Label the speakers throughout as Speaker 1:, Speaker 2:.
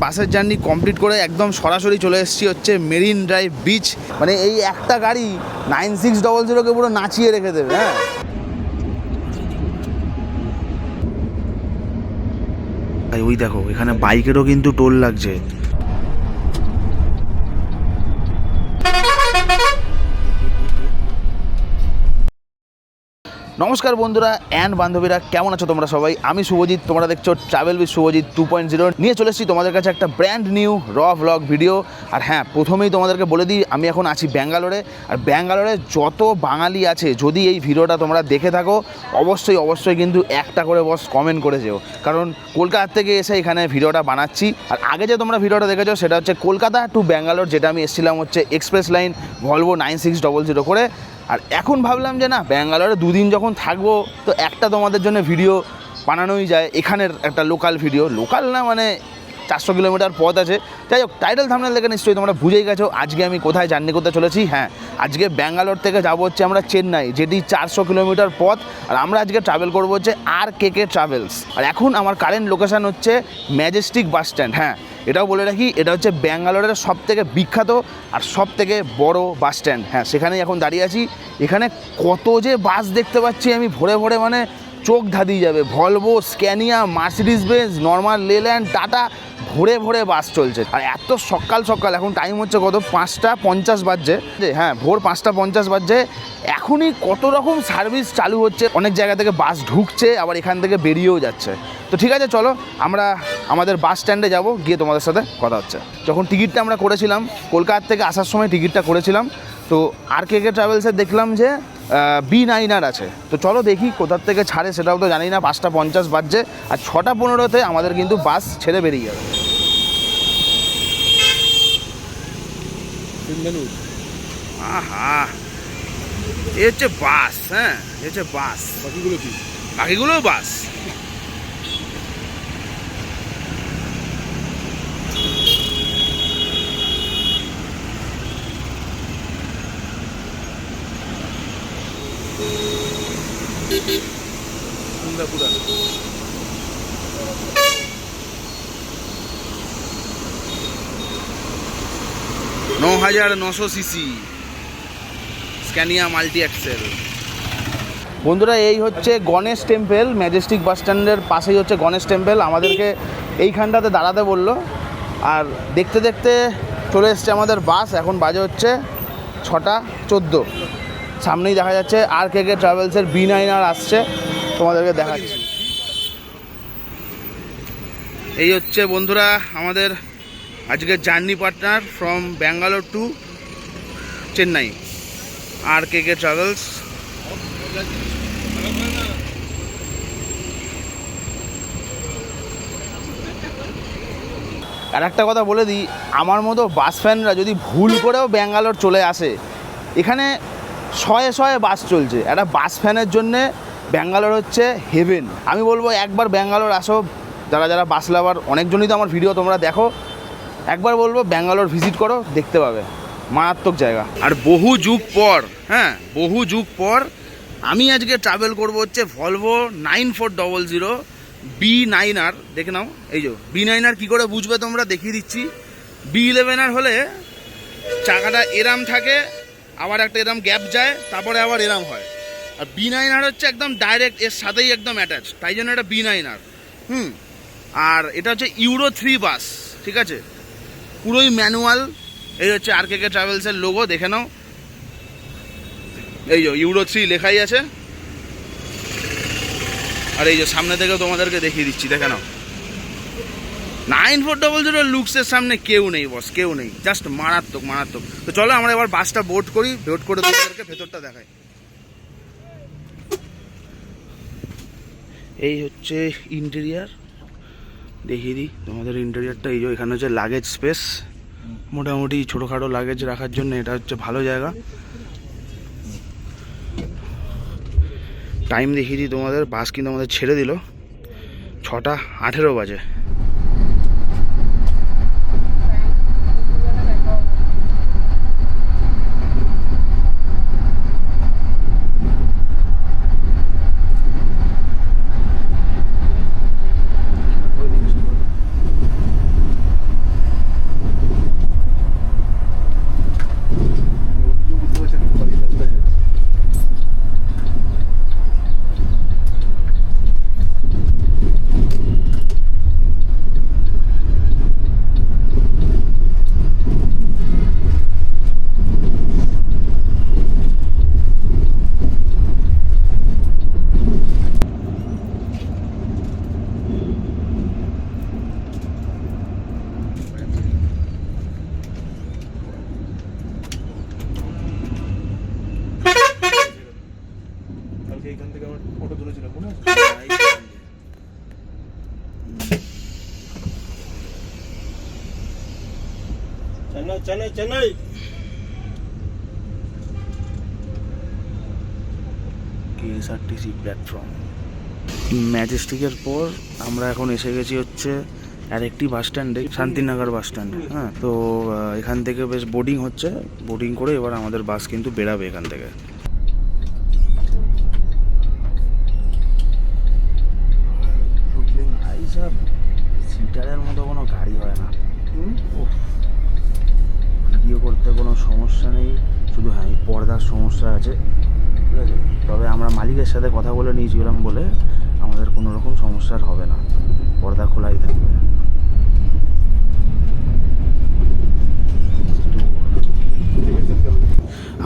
Speaker 1: বাসের journey complete করে একদম সরাসরি চলে এসেছি হচ্ছে মেরিন ড্রাইভ বিচ। মানে এই একটা গাড়ি 9600কে পুরো নাচিয়ে রেখে দেবে। হ্যাঁ, ওই দেখো এখানে বাইকেরও কিন্তু টোল লাগছে। নমস্কার বন্ধুরা অ্যান্ড বান্ধবীরা, কেমন আছো তোমরা সবাই? আমি শুভজিৎ, তোমরা দেখছো ট্রাভেল উইথ শুভজিৎ 2.0 নিয়ে চলে এসেছি তোমাদের কাছে একটা ব্র্যান্ড নিউ ভ্লগ ভিডিও। আর হ্যাঁ, প্রথমেই তোমাদেরকে বলে দিই আমি এখন আছি ব্যাঙ্গালোরে। আর ব্যাঙ্গালোরে যত বাঙালি আছে, যদি এই ভিডিওটা তোমরা দেখে থাকো অবশ্যই কিন্তু একটা করে বস কমেন্ট করে যেও, কারণ কলকাতা থেকে এসে এখানে ভিডিওটা বানাচ্ছি। আর আগে যে তোমরা ভিডিওটা দেখেছো সেটা হচ্ছে কলকাতা টু ব্যাঙ্গালোর, যেটা আমি এসেছিলাম হচ্ছে এক্সপ্রেস লাইন ভলভো 9600 করে। আর এখন ভাবলাম যে না, ব্যাঙ্গালোরে দুদিন যখন থাকবো তো একটা তোমাদের জন্য ভিডিও বানানোই যায়। এখানের একটা লোকাল ভিডিও, লোকাল না মানে 400 কিলোমিটার পথ আছে। যাই হোক, টাইটেল থাম্বনেল দেখে নিশ্চয়ই তোমরা বুঝেই গেছো আজকে আমি কোথায় জার্নি করতে চলেছি। হ্যাঁ, আজকে ব্যাঙ্গালোর থেকে যাবো হচ্ছে আমরা চেন্নাই, যেটি 400 কিলোমিটার পথ। আর আমরা আজকে ট্রাভেল করবো হচ্ছে RKK ট্রাভেলস। আর এখন আমার কারেন্ট লোকেশান হচ্ছে ম্যাজেস্টিক বাস স্ট্যান্ড। হ্যাঁ, এটাও বলে রাখি, এটা হচ্ছে ব্যাঙ্গালোরের সবথেকে বিখ্যাত আর সবথেকে বড় বাস স্ট্যান্ড। হ্যাঁ, সেখানেই এখন দাঁড়িয়ে আছি। এখানে কত যে বাস দেখতে পাচ্ছি আমি ভোরে ভোরে, মানে চোখ ধাঁধিয়ে যাবে। Volvo, Scania, Mercedes Benz, normal, Leyland, Tata, ভোরে ভোরে বাস চলছে। আর এত সকাল সকাল, এখন টাইম হচ্ছে কত, 5:50 বাজছে। হ্যাঁ, ভোর 5:50 বাজছে। এখনই কত রকম সার্ভিস চালু হচ্ছে, অনেক জায়গা থেকে বাস ঢুকছে, আবার এখান থেকে বেরিয়েও যাচ্ছে। তো ঠিক আছে, চলো আমরা আমাদের বাস স্ট্যান্ডে যাব, গিয়ে তোমাদের সাথে কথা হচ্ছে। যখন টিকিটটা আমরা করেছিলাম, কলকাতা থেকে আসার সময় টিকিটটা করেছিলাম, তো RKK ট্রাভেলসে দেখলাম যে B9R আছে। তো চলো দেখি কোথার থেকে ছাড়ে, সেটাও তো জানি না। 5:50 বাজছে, আর 6:15-তে আমাদের কিন্তু বাস ছেড়ে বেরিয়ে যাবে। আহা, এ হচ্ছে বাস। হ্যাঁ, এ হচ্ছে বাস। বাকিগুলো কি? বাকিগুলো বাস। পুরা 9900 সিসি স্ক্যানিয়া মাল্টি অ্যাক্সেল। বন্ধুরা, এই হচ্ছে গণেশ টেম্পল। ম্যাজেস্টিক বাস স্ট্যান্ডের পাশেই হচ্ছে গণেশ টেম্পল। আমাদেরকে এইখানটাতে দাঁড়াতে বললো। আর দেখতে দেখতে চলে এসছে আমাদের বাস। এখন বাজে হচ্ছে 6:14। সামনেই দেখা যাচ্ছে RKK ট্রাভেলসের B9R আসছে, তোমাদেরকে দেখাচ্ছি। এই হচ্ছে বন্ধুরা আমাদের আজকের journey partner from Bangalore to Chennai, RKK travels. আর একটা কথা বলে দিই, আমার মতো বাস ফ্যানরা যদি ভুল করেও ব্যাঙ্গালোর চলে আসে, এখানে শয়ে শয়ে বাস চলছে। একটা বাস ফ্যানের জন্যে ব্যাঙ্গালোর হচ্ছে হেভেন। আমি বলবো একবার ব্যাঙ্গালোর আসো, যারা যারা বাস লাভার, অনেকজনই তো আমার ভিডিও তোমরা দেখো, একবার বলবো ব্যাঙ্গালোর ভিজিট করো, দেখতে পাবে মারাত্মক জায়গা। আর বহু যুগ পর, হ্যাঁ বহু যুগ পর আমি আজকে ট্রাভেল করবো হচ্ছে ভলভো 9400 B9R। দেখে নাও, এই যে B9R কী করে বুঝবে তোমরা, দেখিয়ে দিচ্ছি। B11R হলে চাকাটা এরাম থাকে, আবার একটা এরাম গ্যাপ যায়, তারপরে আবার এরাম হয়। আর B9R হচ্ছে একদম ডাইরেক্ট এর সাথেই একদম অ্যাটাচ, তাই জন্য এটা B9R। আর এটা হচ্ছে ইউরো 3 বাস, ঠিক আছে, পুরোই ম্যানুয়াল। এই হচ্ছে RKK ট্রাভেলসের লোগো, দেখে নাও, এই যে ইউরো 3 লেখাই আছে। আর এই যে সামনে থেকে তোমাদেরকে দেখিয়ে দিচ্ছি, দেখে নাও। 9400 লুকসের সামনে কেউ নেই বস, কেউ নেই, জাস্ট মারাত্মক মারাত্মক। তো চলো আমরা এবার বাসটা বোর্ড করি, বোর্ড করে তোমাদেরকে ভেতরটা দেখাই। এই হচ্ছে ইন্টেরিয়ার, দেখিয়ে দিই তোমাদের ইন্টেরিয়ারটা। এই যে এখানে হচ্ছে লাগেজ স্পেস, মোটামুটি ছোটোখাটো লাগেজ রাখার জন্য এটা হচ্ছে ভালো জায়গা। টাইম দেখিয়ে দিই তোমাদের, বাস কিন্তু আমাদের ছেড়ে দিল 6:18 বাজে।
Speaker 2: চেন্নাই চেন্নাই।
Speaker 1: কেএসআরটিসি প্ল্যাটফর্ম ম্যাজেস্টিকের পর আমরা এখন এসে গেছি হচ্ছে আরেকটি বাস স্ট্যান্ডে, শান্তিনগর বাস স্ট্যান্ড। হ্যাঁ, তো এখান থেকে বেশ বোর্ডিং হচ্ছে, বোর্ডিং করে এবার আমাদের বাস কিন্তু বেরাবে এখান থেকে। সিটারের মতো কোনো গাড়ি হয় না, ভিডিও করতে কোনো সমস্যা নেই, শুধু হ্যাঁ এই পর্দার সমস্যা আছে, ঠিক আছে। তবে আমরা মালিকের সাথে কথা বলে নিয়েছিলাম বলে আমাদের কোনো রকম সমস্যার হবে না, পর্দা খোলাই থাকবে।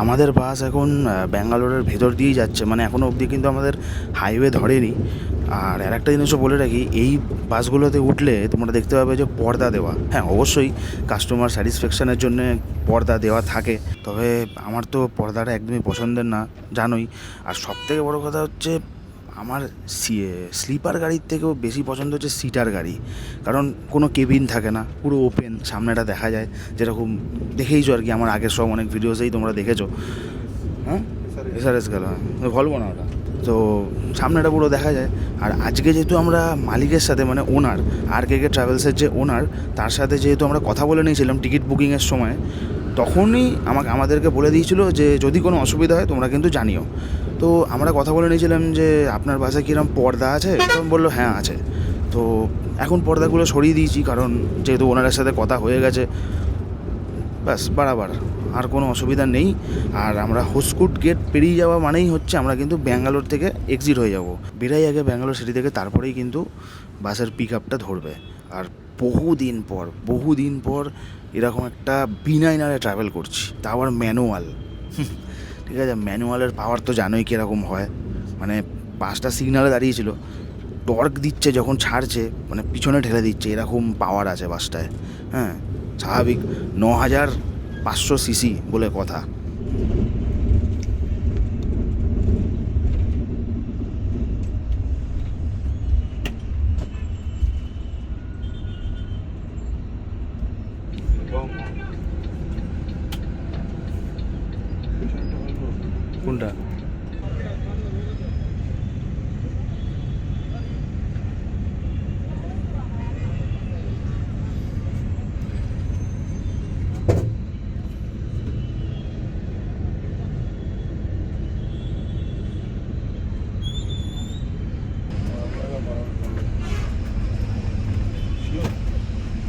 Speaker 1: আমাদের বাস এখন ব্যাঙ্গালোরের ভেতর দিয়েই যাচ্ছে, মানে এখনও অবধি কিন্তু আমাদের হাইওয়ে ধরেনি। আর একটা জিনিসও বলে রাখি, এই বাসগুলোতে উঠলে তোমরা দেখতে পাবে যে পর্দা দেওয়া, হ্যাঁ অবশ্যই কাস্টমার স্যাটিসফ্যাকশানের জন্য পর্দা দেওয়া থাকে, তবে আমার তো পর্দাটা একদমই পছন্দের না, জানোই। আর সবথেকে বড় কথা হচ্ছে আমার স্লিপার গাড়ির থেকেও বেশি পছন্দ হচ্ছে সিটার গাড়ি, কারণ কোনো কেবিন থাকে না, পুরো ওপেন, সামনেটা দেখা যায়, যেরকম দেখেইছো আর কি, আমার আগের সব অনেক ভিডিওসেই তোমরা দেখেছো। হ্যাঁ, এসআরএস গেল, হ্যাঁ বলবো না ওটা, তো সামনেটা পুরো দেখা যায়। আর আজকে যেহেতু আমরা মালিকের সাথে, মানে ওনার RKK ট্রাভেলসের যে ওনার, তার সাথে যেহেতু আমরা কথা বলে নিয়েছিলাম টিকিট বুকিংয়ের সময়, তখনই আমাদেরকে বলে দিয়েছিল যে যদি কোনো অসুবিধা হয় তোমরা কিন্তু জানিও। তো আমরা কথা বলে নিয়েছিলাম যে আপনার বাসায় কীরকম পর্দা আছে, তখন বললো হ্যাঁ আছে। তো এখন পর্দাগুলো সরিয়ে দিয়েছি, কারণ যেহেতু ওনারের সাথে কথা হয়ে গেছে, ব্যাস বারাবার আর কোনো অসুবিধা নেই। আর আমরা হোসকুট গেট পেরিয়ে যাওয়া মানেই হচ্ছে আমরা কিন্তু ব্যাঙ্গালোর থেকে এক্সিট হয়ে যাব, বেরাই আগে ব্যাঙ্গালোর সিটি থেকে, তারপরেই কিন্তু বাসের পিক আপটা ধরবে। আর বহুদিন পর এরকম একটা বিনাইনারে ট্রাভেল করছি, তা আবার ম্যানুয়াল। ঠিক আছে, ম্যানুয়ালের পাওয়ার তো জানোই কীরকম হয়, মানে বাসটা সিগনালে দাঁড়িয়েছিল, টর্ক দিচ্ছে যখন ছাড়ছে, মানে পিছনে ঠেলে দিচ্ছে, এরকম পাওয়ার আছে বাসটায়। হ্যাঁ, স্বাভাবিক 9500 সিসি বলে কথা। কোনটা?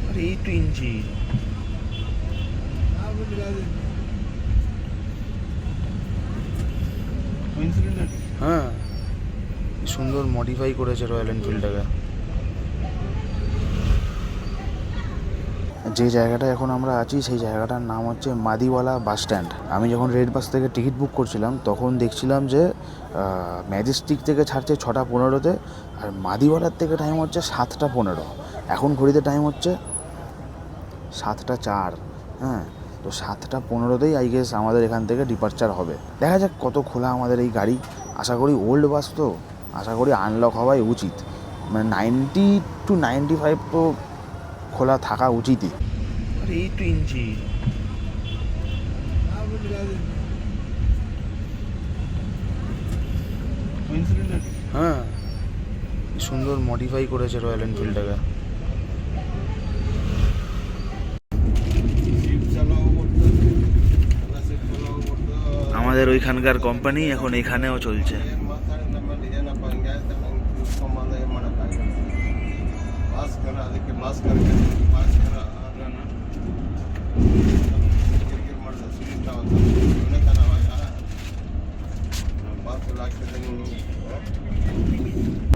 Speaker 1: আরে 8 ইঞ্চি, হ্যাঁ সুন্দর মডিফাই করেছে রয়্যাল এনফিল্ডটাকে। যে জায়গাটা এখন আমরা আছি সেই জায়গাটার নাম হচ্ছে মাদিওয়ালা বাস স্ট্যান্ড। আমি যখন রেড বাস থেকে টিকিট বুক করছিলাম তখন দেখছিলাম যে ম্যাজেস্টিক থেকে ছাড়ছে 6টা 15-তে, আর মাদিওয়ালার থেকে টাইম হচ্ছে 7টা 15। এখন ঘড়িতে টাইম হচ্ছে 7টা 4। হ্যাঁ, তো 7টা 15-তেই আই গেস আমাদের এখান থেকে ডিপারচার হবে। দেখা যাক কত খোলা আমাদের এই গাড়ি, আশা করি ওল্ড বাস তো আশা করি আনলক হওয়াই উচিত, মানে 90 to 95 তো খোলা থাকা উচিতই। আরে 8 ইঞ্চি, হ্যাঁ সুন্দর মডিফাই করেছে রয়্যাল এনফিল্ডটাকে। আমাদের ওইখানকার কোম্পানি এখন এখানেও চলছে।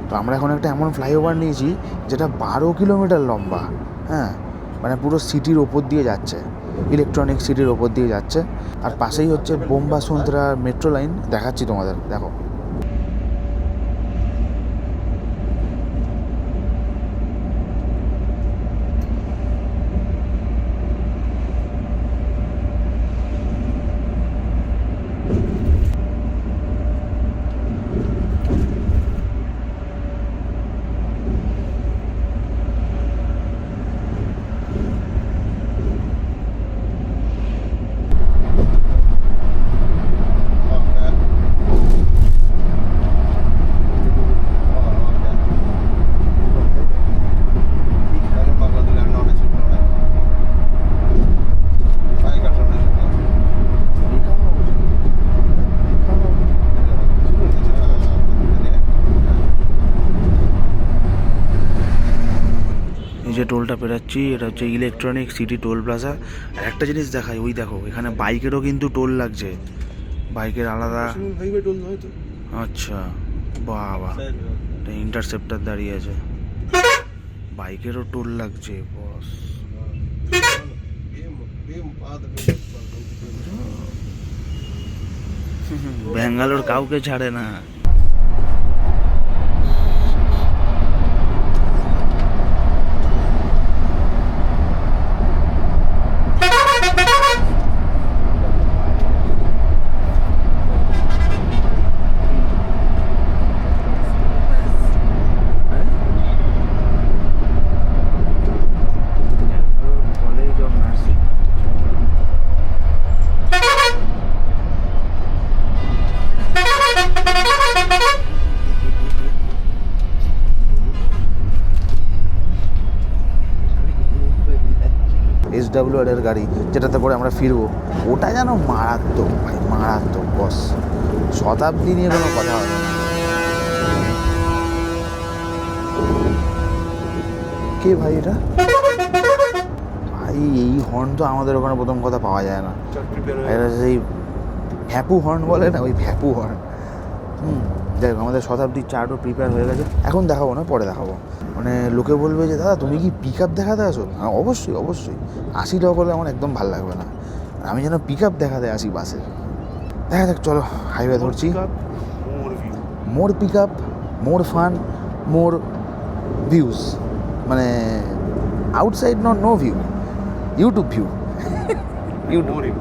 Speaker 1: তো আমরা এখন একটা এমন ফ্লাইওভার নিয়েছি যেটা 12 কিলোমিটার লম্বা। হ্যাঁ, মানে পুরো সিটির ওপর দিয়ে যাচ্ছে, ইলেকট্রনিক সিটির ওপর দিয়ে যাচ্ছে। আর পাশেই হচ্ছে বোম্বাসুন্দ্রা মেট্রো লাইন, দেখাচ্ছি তোমাদের, দেখো। যে টোলটা পেরাচ্ছি এটা হচ্ছে ইলেকট্রনিক সিটি টোল প্লাজা। আর একটা জিনিস দেখাই, ওই দেখো এখানে বাইকেরও কিন্তু টোল লাগছে, বাইকের আলাদা। আচ্ছা বাবা, ইন্টারসেপ্টার দাঁড়িয়ে আছে, বাইকেরও টোল লাগছে বস। ব্যাঙ্গালোর কাউকে ছাড়ে না। SWR এর গাড়ি যেটাতে করে আমরা ফিরবো, ওটা যেন মারাত্মক ভাই, মারাত্মক বস। শতাব্দী নিয়ে কোনো কথা হবে না। কে ভাই এটা? ভাই এই হর্ন তো আমাদের ওখানে প্রথম কথা পাওয়া যায় না, এটা সেই ভ্যাপু হর্ন বলে না, ওই ভ্যাপু হর্ন। যাই হোক, আমাদের শতাব্দীর চার্টও প্রিপেয়ার হয়ে গেছে, এখন দেখাবো না, পরে দেখাবো। মানে লোকে বলবে যে দাদা তুমি কি পিক আপ দেখাতে আসো? হ্যাঁ অবশ্যই অবশ্যই, 80 টাকা করলে আমার একদম ভালো লাগবে না, আমি যেন পিক আপ দেখাতে আসি বাসে। দেখা যাক, চলো হাইওয়ে ধরছি। More pick up, more fun, more views, মানে outside not no view, YouTube view. YouTube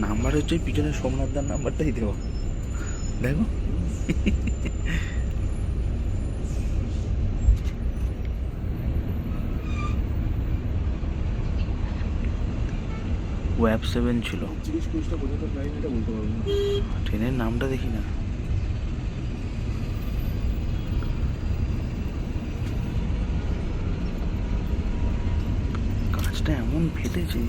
Speaker 1: number হচ্ছে পিছনে সোমনাথদার নাম্বারটাই দেবো, দেখো। ওয়েব 7 ছিল, ট্রেনের নামটা দেখি না। কাজটা এমন ফেটেছে,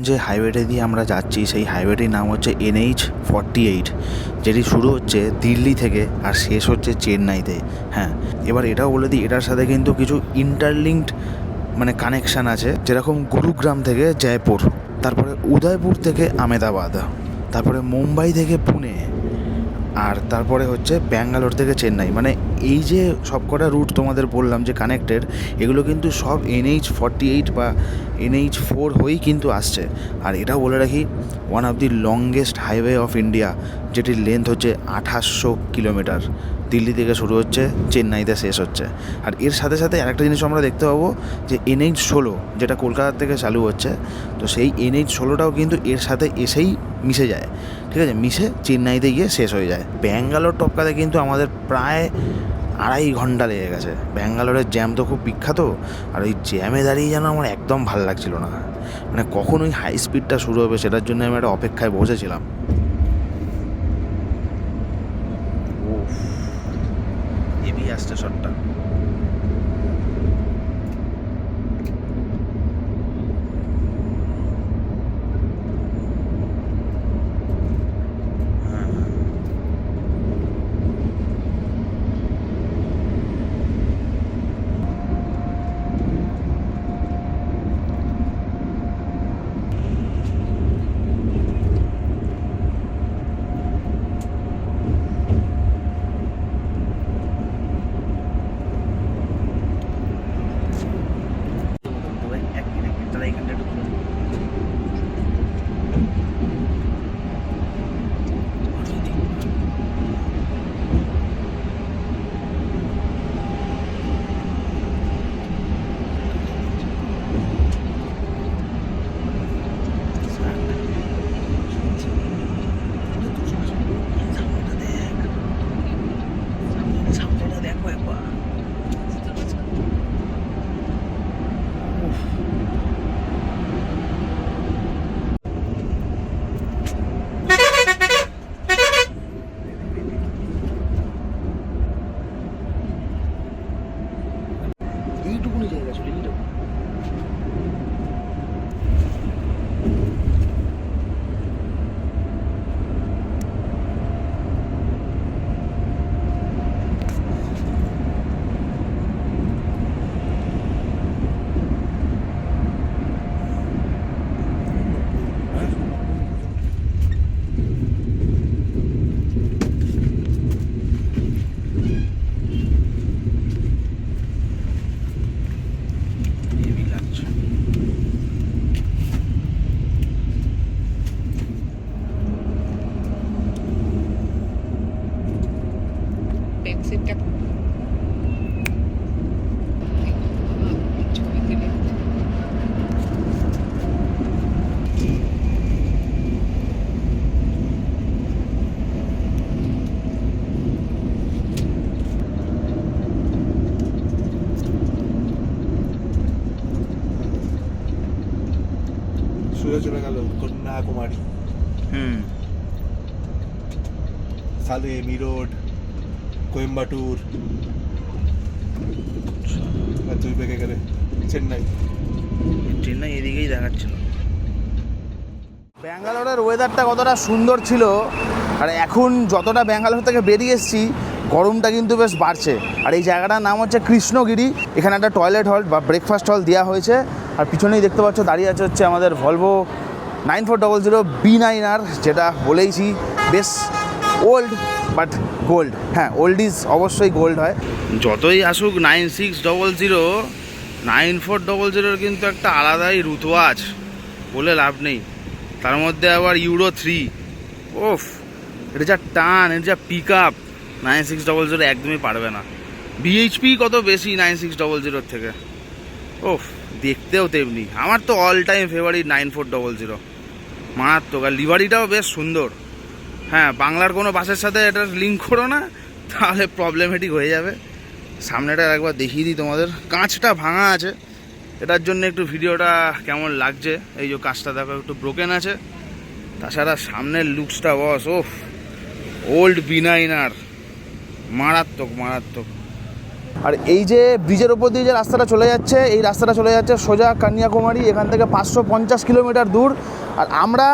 Speaker 1: যে হাইওয়েটা দিয়ে আমরা যাচ্ছি সেই হাইওয়েটির নাম হচ্ছে NH-48, যেটি শুরু হচ্ছে দিল্লি থেকে আর শেষ হচ্ছে চেন্নাইতে। হ্যাঁ, এবার এটাও বলে দিই, এটার সাথে কিন্তু কিছু ইন্টারলিঙ্কড মানে কানেকশান আছে, যেরকম গুরুগ্রাম থেকে জয়পুর, তারপরে উদয়পুর থেকে আমেদাবাদ, তারপরে মুম্বাই থেকে পুনে, আর তারপরে হচ্ছে ব্যাঙ্গালোর থেকে চেন্নাই। মানে এই যে সবকটা রুট তোমাদের বললাম যে কানেক্টেড, এগুলো কিন্তু সব NH-48 বা NH-4 হয়েই কিন্তু আসছে। আর এটাও বলে রাখি, one of the longest highway of India, যেটির লেন্থ হচ্ছে 2800 কিলোমিটার। দিল্লি থেকে শুরু হচ্ছে, চেন্নাইতে শেষ হচ্ছে। আর এর সাথে সাথে আরেকটা জিনিস আমরা দেখতে পাবো যে NH-16, যেটা কলকাতার থেকে চালু হচ্ছে, তো সেই NH-16টাও কিন্তু এর সাথে এসেই মিশে যায়। ঠিক আছে, মিশে চেন্নাইতে গিয়ে শেষ হয়ে যায়। ব্যাঙ্গালোর টপকাতে কিন্তু আমাদের প্রায় 2.5 ঘন্টা লেগে গেছে। ব্যাঙ্গালোরের জ্যাম তো খুব বিখ্যাত, আর ওই জ্যামে দাঁড়িয়ে যেন আমার একদম ভালো লাগছিল না। মানে কখন ওই হাই স্পিডটা শুরু হবে সেটার জন্য আমি একটা অপেক্ষায় বসেছিলাম। হেভি আসছে শটটা। এইটুকুনি জায়গা ছিল, এইটুকু।
Speaker 2: সোজা চলে গেল কন্যাকুমারী, সালে মিরোড, কোয়েম্বাটুর, আর দুই বেগে গেলে চেন্নাই।
Speaker 1: চেন্নাই এদিকেই দেখাচ্ছিল। ব্যাঙ্গালোরের ওয়েদারটা কতটা সুন্দর ছিল, আর এখন যতটা ব্যাঙ্গালোর থেকে বেরিয়ে এসেছি গরমটা কিন্তু বেশ বাড়ছে। আর এই জায়গাটার নাম হচ্ছে কৃষ্ণগিরি। এখানে একটা টয়লেট হল বা ব্রেকফাস্ট হল দেওয়া হয়েছে। আর পিছনেই দেখতে পাচ্ছ দাঁড়িয়ে আছে হচ্ছে আমাদের ভলভো 9400 B9R, যেটা বলেইছি বেশ ওল্ড বাট গোল্ড। হ্যাঁ, ওল্ড ইজ অবশ্যই গোল্ড হয়। যতই আসুক 9600, 9400 কিন্তু একটা আলাদাই রুতওয়াজ, বলে লাভ নেই। তার মধ্যে আবার ইউরো 3, ওফ, এটা যা টান, এটা যা পিক আপ 9600 একদমই পারবে না। বিএইচপি কত বেশি 9600 থেকে, ওফ, দেখতেও তেমনি। আমার তো অল টাইম ফেভারিট 9400, মারাত্মক। আর লিভারিটাও বেশ সুন্দর। হ্যাঁ, বাংলার কোনো বাসের সাথে এটা লিঙ্ক করো না, তাহলে প্রবলেমেটিক হয়ে যাবে। সামনেটা একবার দেখিয়ে দিই তোমাদের, কাঁচটা ভাঙা আছে, এটার জন্য একটু ভিডিওটা কেমন লাগছে। এই যে কাঁচটা দেখো একটু ব্রোকেন আছে, তাছাড়া সামনের লুকসটা বস, ওফ, ওল্ড B9R, মারাত্মক মারাত্মক। আর এই যে ব্রিজের ওপর দিয়ে যে রাস্তাটা চলে যাচ্ছে, এই রাস্তাটা চলে যাচ্ছে সোজা কন্যাকুমারী। এখান থেকে 550 কিলোমিটার দূর। আর আমরা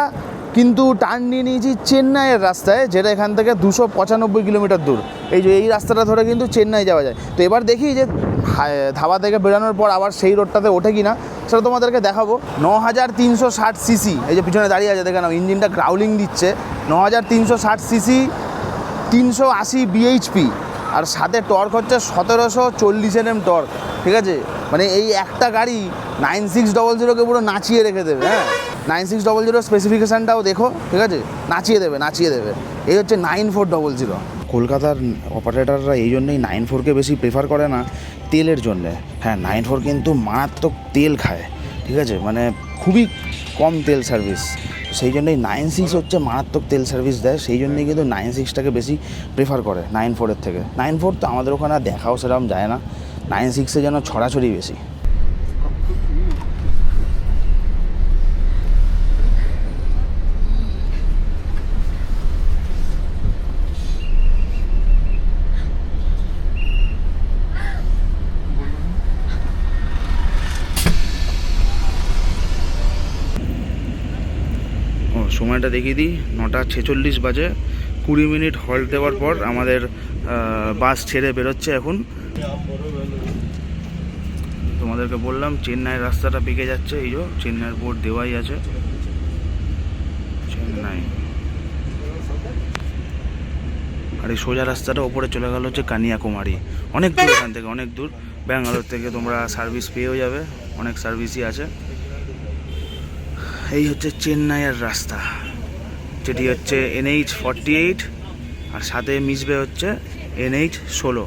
Speaker 1: কিন্তু টার্ন নিয়ে নিয়েছি চেন্নাইয়ের রাস্তায়, যেটা এখান থেকে 295 কিলোমিটার দূর। এই যে এই রাস্তাটা ধরে কিন্তু চেন্নাই যাওয়া যায়। তো এবার দেখি যে ধাবা থেকে বেরোনোর পর আবার সেই রোডটাতে ওঠে কি না, সেটা তোমাদেরকে দেখাবো। 9360 সিসি, এই যে পিছনে দাঁড়িয়ে আছে দেখে নাও, ইঞ্জিনটা গ্রাউলিং দিচ্ছে। 9360 সিসি, 380 বিএইচপি, আর সাথে টর্ক হচ্ছে 1740 Nm টর্ক। ঠিক আছে, মানে এই একটা গাড়ি 9600কে পুরো নাচিয়ে রেখে দেবে। হ্যাঁ, 9600 স্পেসিফিকেশানটাও দেখো, ঠিক আছে, নাচিয়ে দেবে। এই হচ্ছে 9400। কলকাতার অপারেটাররা এই জন্যই 94কে বেশি প্রেফার করে না, তেলের জন্যে। হ্যাঁ, 94 কিন্তু মারাত্মক তেল খায়, ঠিক আছে, মানে খুবই কম তেল সার্ভিস। সেই জন্যই 96 হচ্ছে মারাত্মক তেল সার্ভিস দেয়, সেই জন্যই কিন্তু 96টাকে বেশি প্রেফার করে 94-এর থেকে। 94 তো আমাদের ওখানে দেখাও সেরকম যায় না, 96-এ যেন ছড়াছড়ি বেশি। সময়টা দেখিয়ে দিই, 9:46 বাজে। 20 মিনিট হল্ট দেওয়ার পর আমাদের বাস ছেড়ে বেরোচ্ছে এখন। তোমাদেরকে বললাম চেন্নাইয়ের রাস্তাটা বেঁকে যাচ্ছে, এই যে চেন্নাইয়ের বোর্ড দেওয়াই আছে, চেন্নাই। আর এই সোজা রাস্তাটা ওপরে চলে গেল হচ্ছে কন্যাকুমারী। অনেক দূর এখান থেকে, অনেক দূর। ব্যাঙ্গালোর থেকে তোমরা সার্ভিস পেয়েও যাবে, অনেক সার্ভিসই আছে। এই হচ্ছে চেন্নাইয়ের রাস্তা, যেটি হচ্ছে NH48, আর সাথে মিশবে হচ্ছে NH16।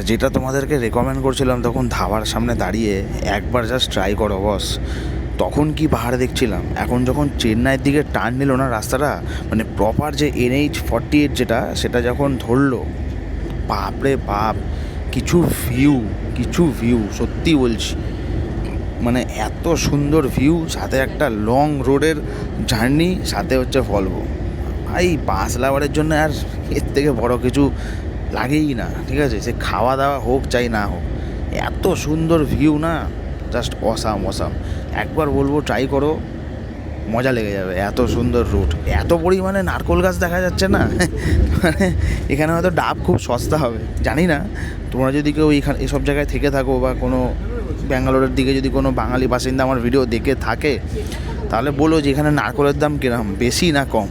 Speaker 1: যেটা তোমাদেরকে রেকমেন্ড করছিলাম তখন ধাবার সামনে দাঁড়িয়ে, একবার জাস্ট ট্রাই করো বস। তখন কি পাহাড় দেখছিলাম, এখন যখন চেন্নাইয়ের দিকে টার্ন নিল না রাস্তাটা, মানে প্রপার যে NH48 যেটা, সেটা যখন ধরলো, বাপরে বাপ, কিছু ভিউ সত্যি বলছি, মানে এত সুন্দর ভিউ, সাথে একটা লং রোডের জার্নি, সাথে হচ্ছে ভলভো। ভাই বাস লাভারের জন্য আর এর থেকে বড় কিছু লাগেই না, ঠিক আছে? সে খাওয়া দাওয়া হোক চাই না হোক, এত সুন্দর ভিউ না, জাস্ট অসাম অসাম। একবার বলবো ট্রাই করো, মজা লেগে যাবে। এত সুন্দর রুট, এত পরিমাণে নারকোল গাছ দেখা যাচ্ছে না মানে এখানে হয়তো ডাব খুব সস্তা হবে, জানি না। তোমরা যদি কেউ এখানে এসব জায়গায় থেকে থাকো বা কোনো ব্যাঙ্গালোরের দিকে যদি কোনো বাঙালি বাসিন্দা আমার ভিডিও দেখে থাকে, তাহলে বলো যে এখানে নারকোলের দাম কিরকম, বেশি না কম।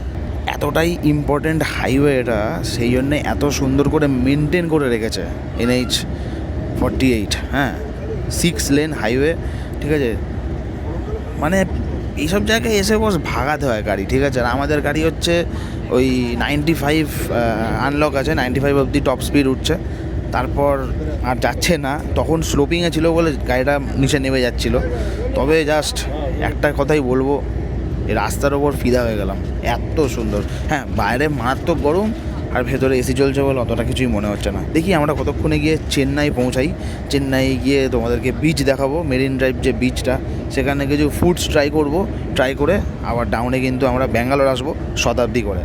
Speaker 1: এতটাই ইম্পর্ট্যান্ট হাইওয়ে এটা, সেই জন্যে এত সুন্দর করে মেনটেন করে রেখেছে NH-48, হ্যাঁ, 6 লেন হাইওয়ে, ঠিক আছে? মানে এইসব জায়গায় এসে বস ভাগাতে হয় গাড়ি, ঠিক আছে? আর আমাদের গাড়ি হচ্ছে ওই 95 আনলক আছে, 95 অবধি টপ স্পিড উঠছে, তারপর আর যাচ্ছে না। তখন স্লোপিংয়ে ছিল বলে গাড়িটা নিচে নেমে যাচ্ছিলো। তবে জাস্ট একটা কথাই বলবো, এই রাস্তার ওপর ফিদা হয়ে গেলাম, এত সুন্দর। হ্যাঁ, বাইরে মারাত্মক গরম, আর ভেতরে এসি চলছে বলে অতটা কিছুই মনে হচ্ছে না। দেখি আমরা কতক্ষণে গিয়ে চেন্নাই পৌঁছাই। চেন্নাই গিয়ে তোমাদেরকে বিচ দেখাবো, মেরিন ড্রাইভ যে বিচটা, সেখানে কিছু ফুডস ট্রাই করে আবার ডাউনে কিন্তু আমরা ব্যাঙ্গালোর আসবো শতাব্দী করে।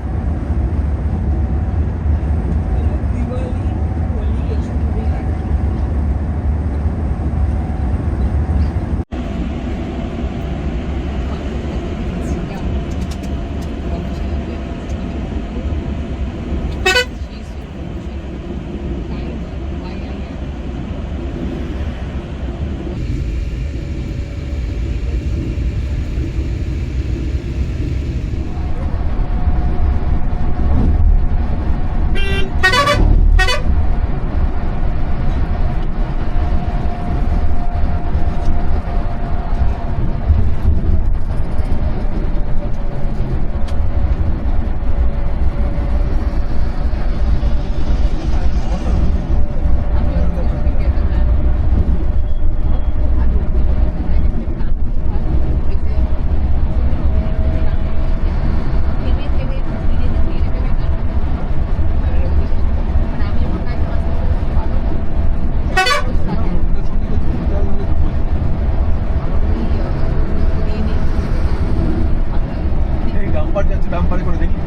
Speaker 2: ডাম্পারে করে দেখি।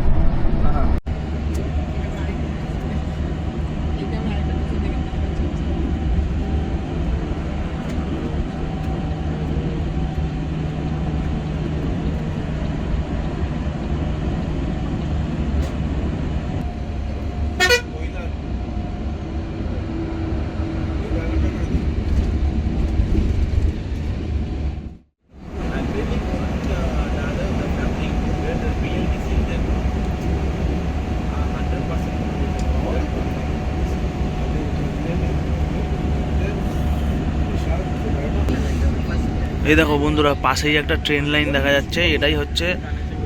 Speaker 1: এই দেখো বন্ধুরা, পাশেই একটা ট্রেন লাইন দেখা যাচ্ছে, এটাই হচ্ছে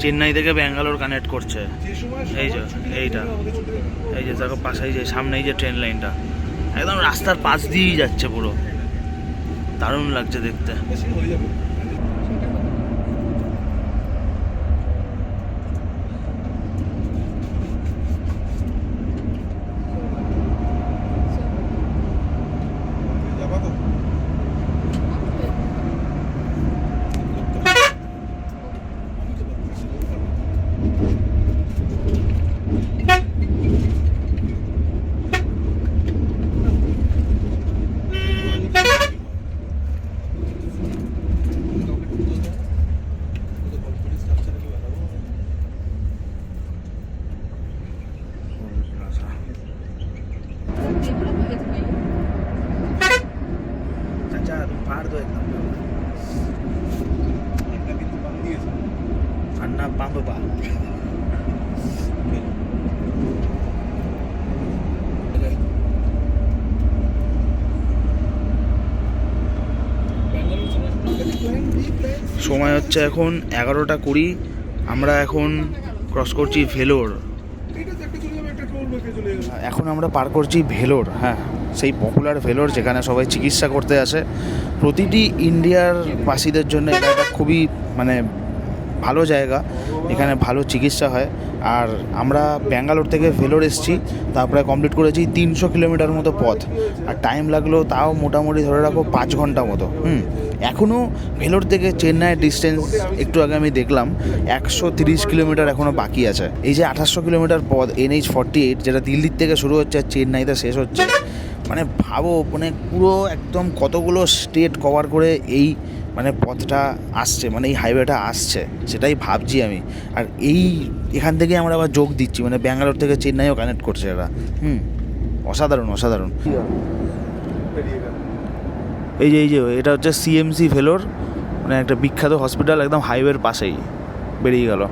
Speaker 1: চেন্নাই থেকে ব্যাঙ্গালোর কানেক্ট করছে। এই যে এই যে দেখো পাশেই যে সামনেই যে ট্রেন লাইনটা, একদম রাস্তার পাশ দিয়েই যাচ্ছে, পুরো দারুণ লাগছে দেখতে। चाचा तुम फाड़ दो एकदम अन्ना पंप पा। সময় হচ্ছে এখন 11:20। আমরা এখন ক্রস করছি ভেলোর। এখন আমরা পার করছি ভেলোর, হ্যাঁ, সেই পপুলার ভেলোর যেখানে সবাই চিকিৎসা করতে আসে। প্রতিটি ইন্ডিয়ার বাসীদের জন্য এটা একটা খুবই মানে ভালো জায়গা, এখানে ভালো চিকিৎসা হয়। আর আমরা ব্যাঙ্গালোর থেকে ভেলোর এসেছি, তারপরে কমপ্লিট করেছি 300 কিলোমিটার মতো পথ, আর টাইম লাগলো তাও মোটামুটি ধরে রাখো 5 ঘন্টা মতো। এখনও ভেলোর থেকে চেন্নাইয়ের ডিস্টেন্স একটু আগে আমি দেখলাম 130 কিলোমিটার এখনও বাকি আছে। এই যে 2800 কিলোমিটার পথ NH48, যেটা দিল্লির থেকে শুরু হচ্ছে আর চেন্নাইতে শেষ হচ্ছে, মানে ভাবো মানে পুরো একদম কতগুলো স্টেট কভার করে এই মানে পথটা আসছে, মানে এই হাইওয়েটা আসছে, সেটাই ভাবছি আমি। আর এখান থেকে আমরা আবার যোগ দিচ্ছি, মানে ব্যাঙ্গালোর থেকে চেন্নাইও কানেক্ট করছে এরা। অসাধারণ অসাধারণ। এই যে এটা হচ্ছে CMC ভেলোর, মানে একটা বিখ্যাত হসপিটাল, একদম হাইওয়ের পাশেই বেরিয়ে গেল।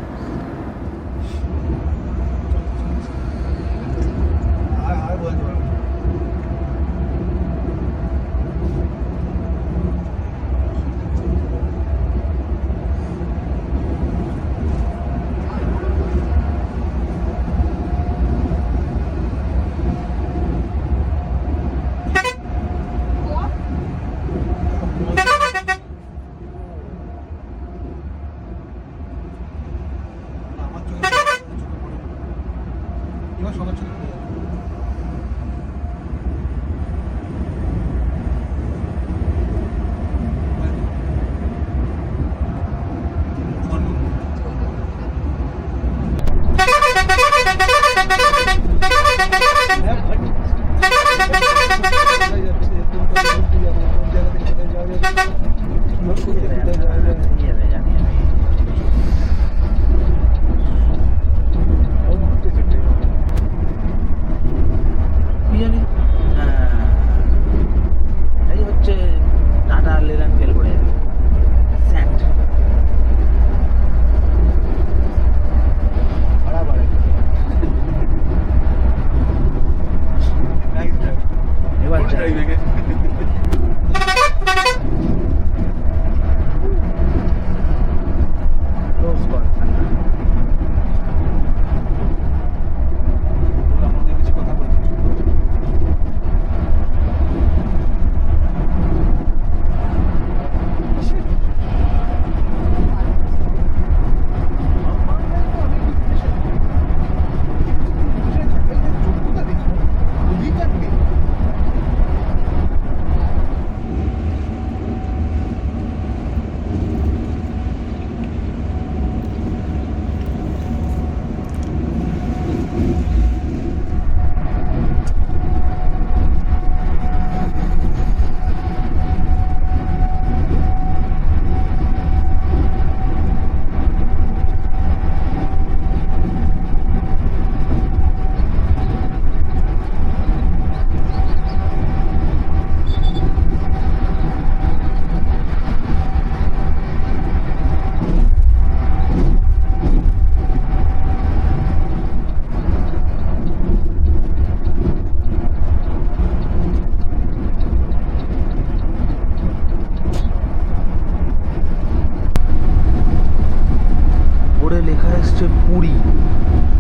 Speaker 1: পুরী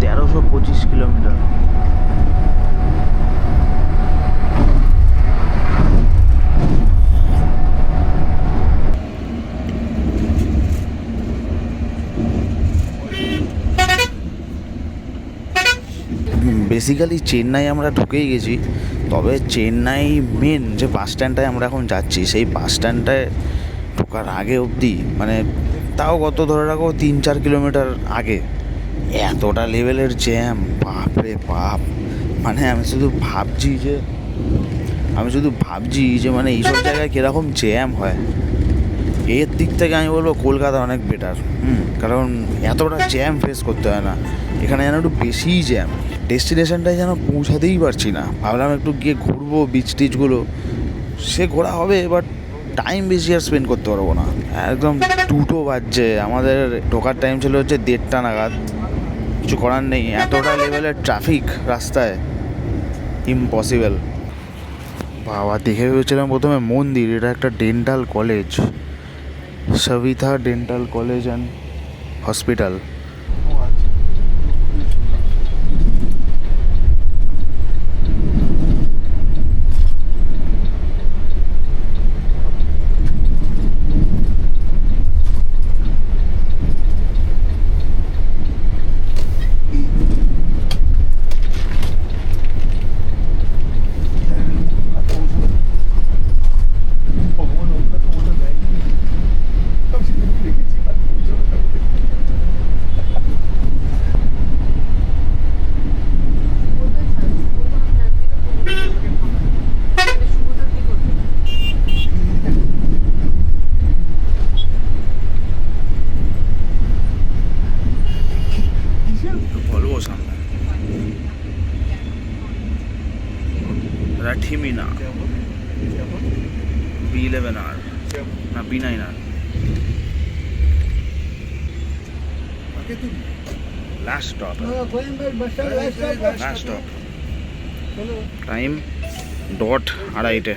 Speaker 1: 1325 কিলোমিটার। বেসিক্যালি চেন্নাই আমরা ঢুকেই গেছি, তবে চেন্নাই মেন যে বাস স্ট্যান্ডটায় আমরা এখন যাচ্ছি, সেই বাস স্ট্যান্ডটায় ঢোকার আগে অবধি মানে তাও কত ধরে রাখো 3-4 কিলোমিটার আগে এতটা লেভেলের জ্যাম, বাপ রে বাপ। মানে আমি শুধু ভাবছি যে মানে এইসব জায়গায় কীরকম জ্যাম হয়। এর দিক থেকে আমি বলবো কলকাতা অনেক বেটার। কারণ এতটা জ্যাম ফেস করতে হয় না, এখানে যেন একটু বেশিই জ্যাম। ডেস্টিনেশনটায় যেন পৌঁছাতেই পারছি না। ভাবলাম একটু গিয়ে ঘুরবো বিচ টিচগুলো, সে ঘোরা হবে, বাট টাইম বেশি আর স্পেন্ড করতে পারবো না। একদম 2টো বাজছে, আমাদের ঢোকার টাইম ছিল হচ্ছে 1:30 নাগাদ। কিছু করার নেই, এতটা লেভেলের ট্রাফিক রাস্তায়, ইম্পসিবল। বাবা, দেখে ভেবেছিলাম প্রথমে মন্দির, এটা একটা dental college, Savita dental college and hospital. থিমিনা B11R না B9R last stop last stop time dot 2:30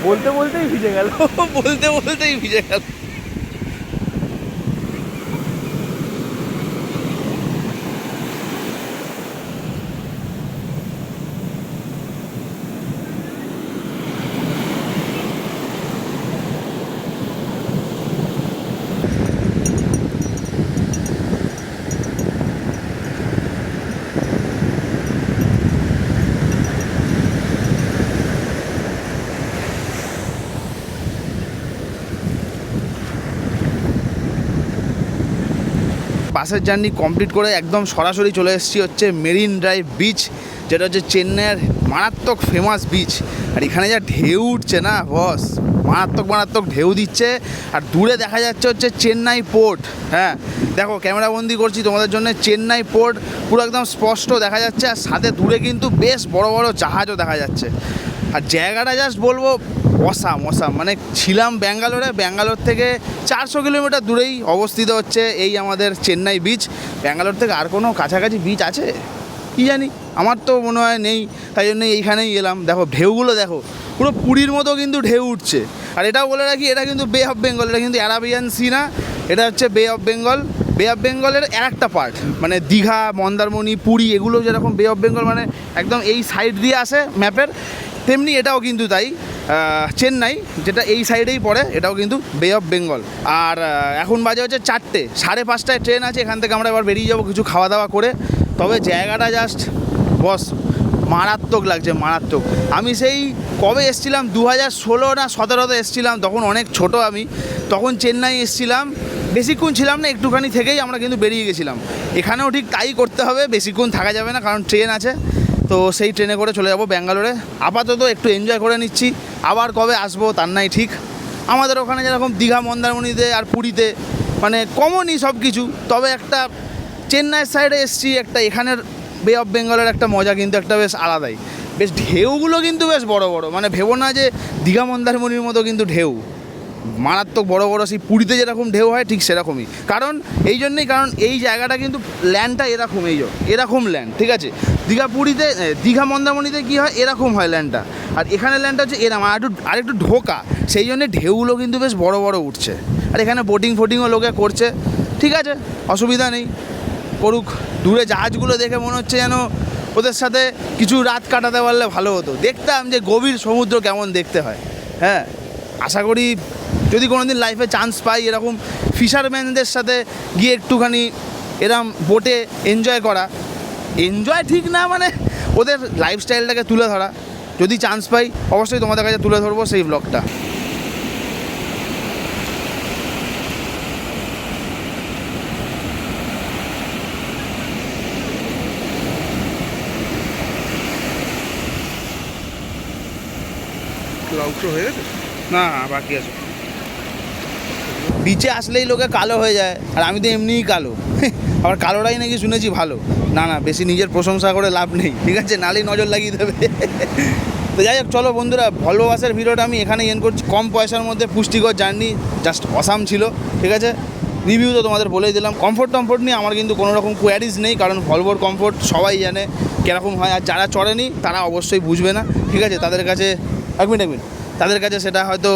Speaker 1: বলতে বলতেই ভিজে গেল বলতে বলতেই ভিজে গেল বাসের জার্নি কমপ্লিট করে একদম সরাসরি চলে এসেছি হচ্ছে মেরিন ড্রাইভ বিচ, যেটা হচ্ছে চেন্নাইয়ের মারাত্মক ফেমাস বিচ। আর এখানে যা ঢেউ উঠছে না বস, মারাত্মক মারাত্মক ঢেউ দিচ্ছে। আর দূরে দেখা যাচ্ছে হচ্ছে চেন্নাই পোর্ট। হ্যাঁ দেখো, ক্যামেরাবন্দি করছি তোমাদের জন্য, চেন্নাই পোর্ট পুরো একদম স্পষ্ট দেখা যাচ্ছে। আর সাথে দূরে কিন্তু বেশ বড় বড় জাহাজও দেখা যাচ্ছে। আর জায়গাটা জাস্ট বলবো অসাম অসাম। মানে ছিলাম ব্যাঙ্গালোরে, ব্যাঙ্গালোর থেকে 400 কিলোমিটার দূরেই অবস্থিত হচ্ছে এই আমাদের চেন্নাই বিচ। ব্যাঙ্গালোর থেকে আর কোনো কাছাকাছি বিচ আছে কি জানি, আমার তো মনে হয় নেই, তাই জন্য এইখানেই এলাম। দেখো ঢেউগুলো দেখো, পুরো পুরীর মতো কিন্তু ঢেউ উঠছে। আর এটাও বলে রাখি, এটা কিন্তু বে অফ বেঙ্গল, এটা কিন্তু অ্যারাবিয়ান সি না, এটা হচ্ছে বে অফ বেঙ্গল। বে অফ বেঙ্গলের একটা পার্ট, মানে দীঘা, মন্দারমণি, পুরী এগুলো যেরকম বে অফ বেঙ্গল মানে একদম এই সাইড দিয়ে আসে ম্যাপের, তেমনি এটাও কিন্তু তাই। চেন্নাই যেটা এই সাইডেই পড়ে, এটাও কিন্তু বে অফ বেঙ্গল। আর এখন বাজে হচ্ছে 4টে, 5:30টায় ট্রেন আছে। এখান থেকে আমরা এবার বেরিয়ে যাবো কিছু খাওয়া দাওয়া করে। তবে জায়গাটা জাস্ট বস মারাত্মক লাগছে, মারাত্মক। আমি সেই কবে এসেছিলাম, 2016 না 17তে এসেছিলাম, তখন অনেক ছোট আমি। তখন চেন্নাই এসেছিলাম, বেশিক্ষণ ছিলাম না, একটুখানি থেকেই আমরা কিন্তু বেরিয়ে গেছিলাম। এখানেও ঠিক তাই করতে হবে, বেশিক্ষণ থাকা যাবে না, কারণ ট্রেন আছে। তো সেই ট্রেনে করে চলে যাব ব্যাঙ্গালোরে। আপাতত একটু এনজয় করে নিচ্ছি, আবার কবে আসবো তার নাই ঠিক। আমাদের ওখানে যেরকম দীঘা, মন্দারমণিতে আর পুরীতে মানে কমনই সব কিছু, তবে একটা চেন্নাইয়ের সাইডে এসছি, একটা এখানের বে অফ বেঙ্গলের একটা মজা কিন্তু একটা বেশ আলাদাই। বেশ ঢেউগুলো কিন্তু বেশ বড় বড়, মানে ভেবো না যে দীঘা মন্দারমণির মতো কিন্তু ঢেউ, মারাত্মক বড় বড়। সেই পুরীতে যেরকম ঢেউ হয় ঠিক সেরকমই। কারণ এই জন্যই, কারণ এই জায়গাটা কিন্তু ল্যান্ডটা এরকম, এরকম ল্যান্ড, ঠিক আছে। দীঘা পুরীতে, দীঘা মন্দারমণিতে কী হয়, এরকম হয় ল্যান্ডটা। আর এখানে ল্যান্ডটা হচ্ছে এরকম আরেকটু ঢোকা, সেই জন্যে ঢেউগুলো কিন্তু বেশ বড় বড় উঠছে। আর এখানে বোটিংও লোকে করছে, ঠিক আছে, অসুবিধা নেই, করুক। দূরে জাহাজগুলো দেখে মনে হচ্ছে যেন ওদের সাথে কিছু রাত কাটাতে পারলে ভালো হতো, দেখতাম যে গভীর সমুদ্র কেমন দেখতে হয়। হ্যাঁ, আশা করি যদি কোনো দিন লাইফে চান্স পাই এরকম ফিশারম্যানদের সাথে গিয়ে একটুখানি এরম বোটে এনজয় করা, এনজয় ঠিক না, মানে ওদের লাইফস্টাইলটাকে তুলে ধরা, যদি চান্স পাই অবশ্যই তোমাদের কাছে তুলে ধরবো সেই ব্লগটা।
Speaker 2: আউটরো হয়ে গেছে
Speaker 1: না বাকি আছে। বিচে আসলেই লোকে কালো হয়ে যায়, আর আমি তো এমনিই কালো। আবার কালোটাই নাকি শুনেছি ভালো। না না, বেশি নিজের প্রশংসা করে লাভ নেই, ঠিক আছে, নালেই নজর লাগিয়ে দেবে। তো যাই হোক, চলো বন্ধুরা, ভলভো বাসের ভিডিওটা আমি এখানে এন্ড করছি। কম পয়সার মধ্যে পুষ্টিকর জার্নি, জাস্ট অসাম ছিল, ঠিক আছে। রিভিউ তো তোমাদের বলেই দিলাম। কমফোর্ট নিয়ে আমার কিন্তু কোনো রকম কোয়ারিজ নেই, কারণ ভলভোর কমফোর্ট সবাই জানে, কীরকম হয়, আর যারা চড়েনি তারা অবশ্যই বুঝবে না, ঠিক আছে? তাদের কাছে এক মিনিট তাদের কাছে সেটা হয়তো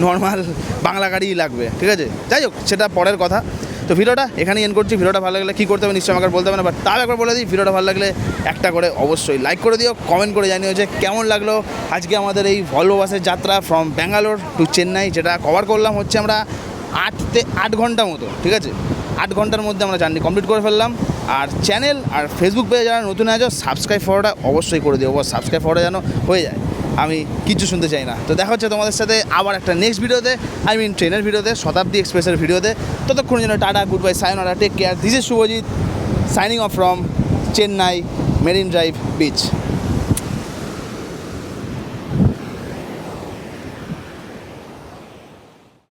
Speaker 1: নর্মাল বাংলা গাড়িই লাগবে, ঠিক আছে? যাই হোক, সেটা পরের কথা। তো ভিডিওটা এখানেই এন্ড করছি। ভিডিওটা ভালো লাগলে কী করতে হবে নিশ্চয়ই আমাকে বলতে হবে না, বাট তাও একবার বলে দিই, ভিডিওটা ভালো লাগলে একটা করে অবশ্যই লাইক করে দিও, কমেন্ট করে জানিও যে কেমন লাগলো আজকে আমাদের এই ভলভো বাসের যাত্রা ফ্রম ব্যাঙ্গালোর টু চেন্নাই, যেটা কভার করলাম হচ্ছে আমরা 8 ঘন্টা মতো, ঠিক আছে? 8 ঘন্টার মধ্যে আমরা জার্নি কমপ্লিট করে ফেললাম। আর চ্যানেল আর ফেসবুক পেজে যারা নতুন আছো সাবস্ক্রাইব ফলোটা অবশ্যই করে দিও, সাবস্ক্রাইব ফলোটা যেন হয়ে যায়, আমি কিচ্ছু শুনতে চাই না। তো দেখা হচ্ছে তোমাদের সাথে আবার একটা নেক্সট ভিডিওতে, আই মিন ট্রেনের ভিডিওতে, শতাব্দী এক্সপ্রেসের ভিডিওতে। ততক্ষণের জন্য টাটা, গুড বাই, সায়োনারা, take care. This is Shubhajit signing off from Chennai Marine Drive beach.